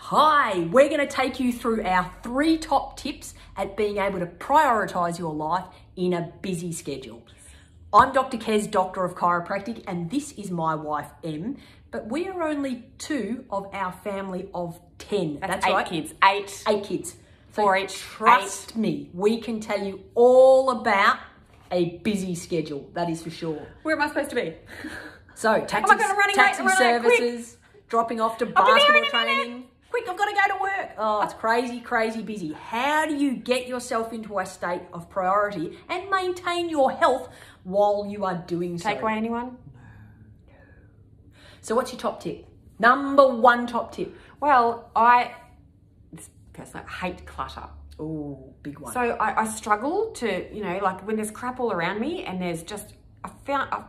Hi, we're going to take you through our 3 top tips at being able to prioritise your life in a busy schedule. I'm Dr Kez, Doctor of Chiropractic, and this is my wife, Em, but we are only 2 of our family of 10. That's 8 right. kids. 8 kids. So 4 each. Trust me, we can tell you all about a busy schedule, that is for sure. Where am I supposed to be? So, taxi services, dropping off to basketball training. Quick, I've got to go to work. Oh, it's crazy, crazy busy. How do you get yourself into a state of priority and maintain your health while you are doing so? Take away anyone? No. So what's your top tip? Number 1 top tip. Well, this person, I hate clutter. Oh, big one. So I struggle to, like when there's crap all around me and there's just, I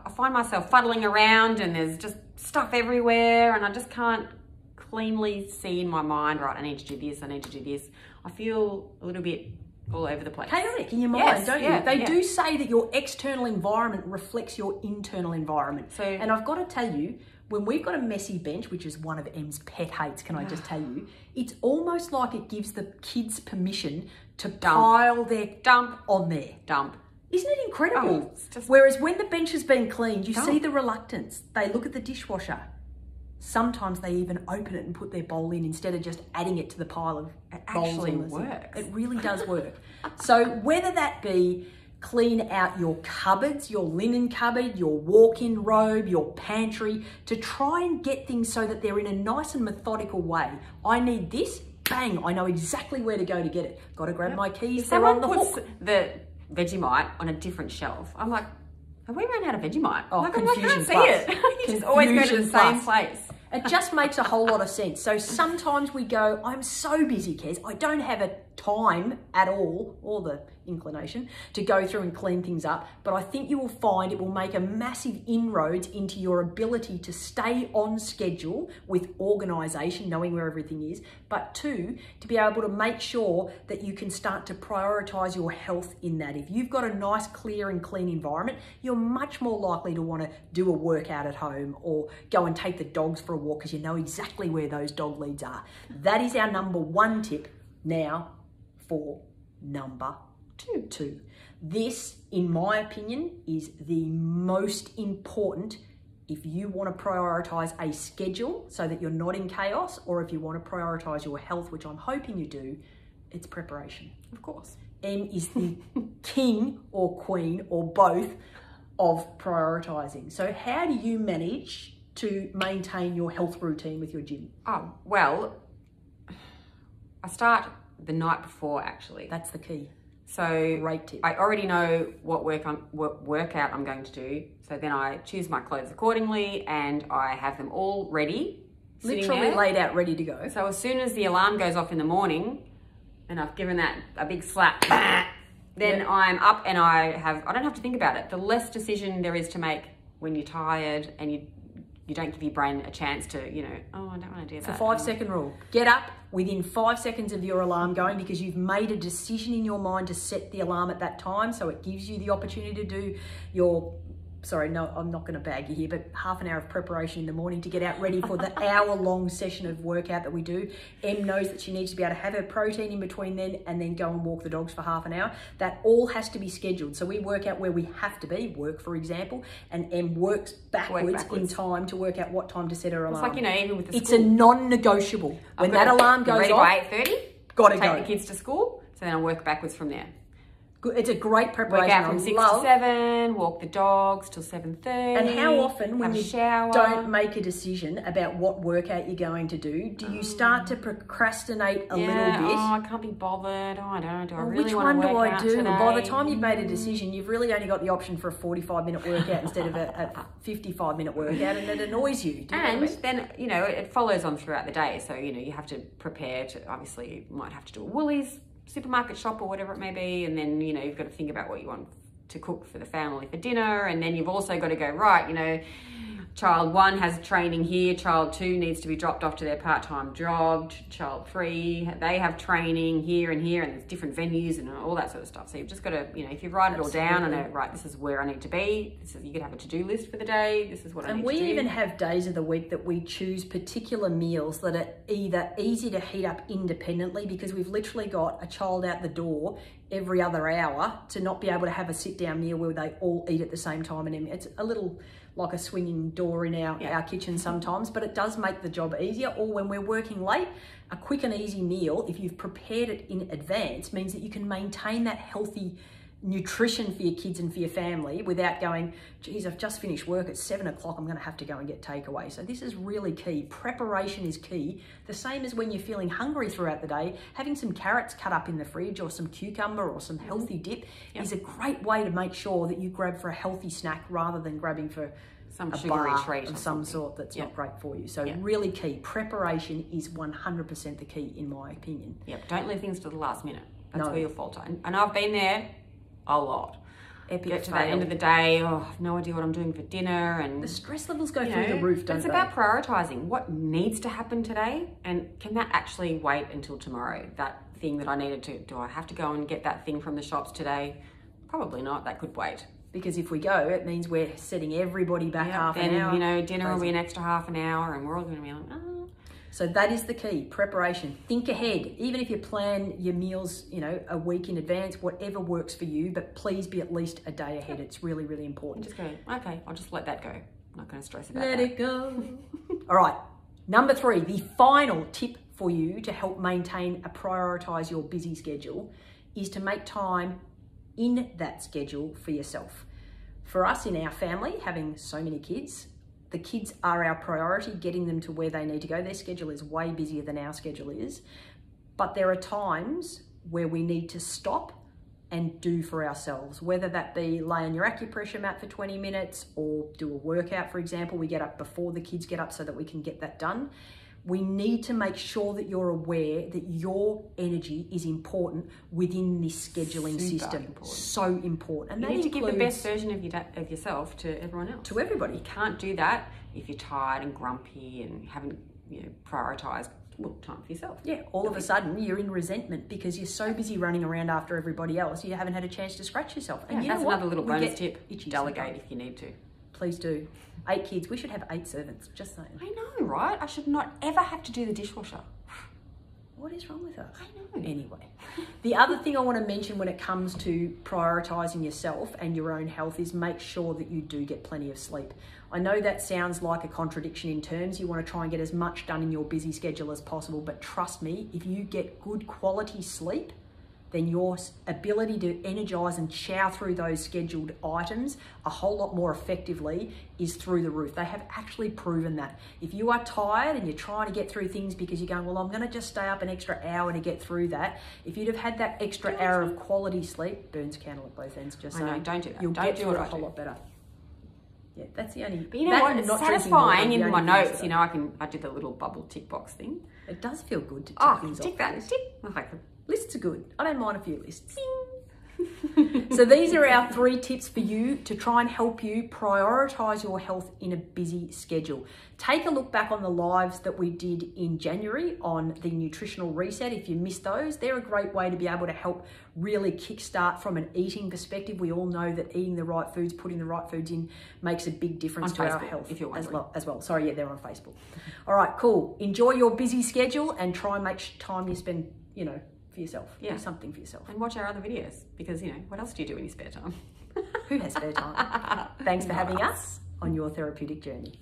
find myself fuddling around and there's just stuff everywhere and I just can't cleanly see in my mind, right, I need to do this, I need to do this. I feel a little bit all over the place. Chaotic in your mind, yes, don't you? They do say that your external environment reflects your internal environment. So, and I've got to tell you, when we've got a messy bench, which is one of Em's pet hates, can I just tell you, it's almost like it gives the kids permission to pile their dump on there. Isn't it incredible? Whereas when the bench has been cleaned, you see the reluctance. They look at the dishwasher. Sometimes they even open it and put their bowl in instead of just adding it to the pile of bowls. It actually works. It really does work. So whether that be clean out your cupboards, your linen cupboard, your walk-in robe, your pantry, to try and get things so that they're in a nice and methodical way. I need this, bang, I know exactly where to go to get it. Got to grab my keys, they're on the hook. The Vegemite on a different shelf. I'm like, have we run out of Vegemite? Oh, like, confusion I can't see it. You just always go to the same place. It just makes a whole lot of sense. So sometimes we go, I'm so busy, Kez, I don't have a time at all, or the inclination, to go through and clean things up. But I think you will find it will make a massive inroads into your ability to stay on schedule with organisation, knowing where everything is, but 2, to be able to make sure that you can start to prioritise your health in that. If you've got a nice, clear and clean environment, you're much more likely to want to do a workout at home or go and take the dogs for a walk because you know exactly where those dog leads are. That is our number 1 tip. Now for number 2. This, in my opinion, is the most important if you want to prioritise a schedule so that you're not in chaos, or if you want to prioritise your health, which I'm hoping you do. It's preparation. Of course. Em is the king or queen or both of prioritising. So how do you manage to maintain your health routine with your gym? Oh, well, I start the night before, actually. That's the key. So great tip. I already know what workout I'm going to do. So then I choose my clothes accordingly and I have them all ready. Literally laid out, ready to go. So as soon as the alarm goes off in the morning and I've given that a big slap, then I'm up and I don't have to think about it. The less decision there is to make when you're tired and you don't give your brain a chance to, oh, I don't want to do that. It's a 5-second rule. Get up within 5 seconds of your alarm going because you've made a decision in your mind to set the alarm at that time. So it gives you the opportunity to do your, sorry, no, I'm not going to bag you here, but half an hour of preparation in the morning to get out ready for the hour-long session of workout that we do. Em knows that she needs to be able to have her protein in between then and then go and walk the dogs for half an hour. That all has to be scheduled. So we work out where we have to be, work for example, and Em works backwards in time to work out what time to set her alarm. It's like, even with the school. It's a non-negotiable. When that alarm goes off, ready by 8:30, gotta go. Take the kids to school, so then I work backwards from there. It's a great preparation. Work out from 6 to 7, walk the dogs till 7:30. And how often when you shower, don't make a decision about what workout you're going to do you start to procrastinate a little bit? Oh, I can't be bothered. Oh, I don't. Do I really which want one to work out do I do? today? By the time you've made a decision, you've really only got the option for a 45-minute workout instead of a 55-minute workout, and it annoys you. And then, it follows on throughout the day. So, you have to prepare to, obviously, you might have to do a Woolies supermarket shop or whatever it may be, and then you've got to think about what you want to cook for the family for dinner, and then you've also got to go, right, child 1 has training here, child 2 needs to be dropped off to their part-time job, child 3, they have training here and here, and there's different venues and all that sort of stuff. So you've just got to, you know, if you write it all down and right, this is where I need to be, this is, you could have a to-do list for the day, this is what I need to do. And we even have days of the week that we choose particular meals that are either easy to heat up independently, because we've literally got a child out the door every other hour, to not be able to have a sit-down meal where they all eat at the same time. And it's a little like a swinging door in our kitchen sometimes, but it does make the job easier. Or when we're working late, a quick and easy meal, if you've prepared it in advance, means that you can maintain that healthy nutrition for your kids and for your family without going, geez, I've just finished work at 7 o'clock, I'm going to have to go and get takeaway. So this is really key. Preparation is key. The same as when you're feeling hungry throughout the day, having some carrots cut up in the fridge or some cucumber or some healthy dip is a great way to make sure that you grab for a healthy snack rather than grabbing for some a sugary bar treat of some sort that's not great for you. So really key. Preparation is 100% the key, in my opinion. Yep. Don't leave things to the last minute. That's where you'll falter. And I've been there a lot. Get to that end of the day, oh, I have no idea what I'm doing for dinner, and the stress levels go through the roof, don't they? It's about prioritising what needs to happen today, and can that actually wait until tomorrow? That thing that I needed to, do I have to go and get that thing from the shops today? Probably not. That could wait. Because if we go, it means we're setting everybody back half an hour. Then, you know, dinner will be an extra half an hour, and we're all going to be like, oh. So that is the key, preparation. Think ahead. Even if you plan your meals, you know, a week in advance, whatever works for you, but please be at least a day ahead. It's really, really important. Just go, okay, I'll just let that go. I'm not going to stress about that. Let it go. All right, number 3, the final tip for you to help maintain and prioritise your busy schedule is to make time in that schedule for yourself. For us in our family, having so many kids, the kids are our priority, getting them to where they need to go. Their schedule is way busier than our schedule is. But there are times where we need to stop and do for ourselves, whether that be lay on your acupressure mat for 20 minutes or do a workout, for example. We get up before the kids get up so that we can get that done. We need to make sure that you're aware that your energy is important within this scheduling system. Important. So important. And you need to give the best version of yourself to everyone else. To everybody. You can't do that if you're tired and grumpy and haven't, you know, prioritised time for yourself. Yeah, all of a sudden you're in resentment because you're so busy running around after everybody else, you haven't had a chance to scratch yourself. And that's another little bonus tip. Delegate if you need to. Please do. 8 kids. We should have 8 servants. Just saying. I know, right? I should not ever have to do the dishwasher. What is wrong with us? I know. Anyway, the other thing I want to mention when it comes to prioritising yourself and your own health is make sure that you do get plenty of sleep. I know that sounds like a contradiction in terms. You want to try and get as much done in your busy schedule as possible, but trust me, if you get good quality sleep, then your ability to energise and chow through those scheduled items a whole lot more effectively is through the roof. They have actually proven that. If you are tired and you're trying to get through things because you're going, well, I'm going to just stay up an extra hour to get through that, if you'd have had that extra hour of quality sleep, burns candle at both ends, just saying. I know, don't do that. You'll don't get do through it a whole lot better. Yeah, that's the only. But you know what? It's satisfying in my notes. You know, I did the little bubble tick box thing. It does feel good to tick things off. Tick that. Tick. Okay. Lists are good. I don't mind a few lists. So these are our 3 tips for you to try and help you prioritise your health in a busy schedule. Take a look back on the lives that we did in January on the nutritional reset. If you missed those, they're a great way to be able to help really kickstart from an eating perspective. We all know that eating the right foods, putting the right foods in makes a big difference to our health if you're as well. Sorry, yeah, they're on Facebook. All right, cool. Enjoy your busy schedule and try and make time you spend, you know, for yourself. Do something for yourself. And watch our other videos because, you know, what else do you do in your spare time? Who has spare time? Thanks for having us on your therapeutic journey.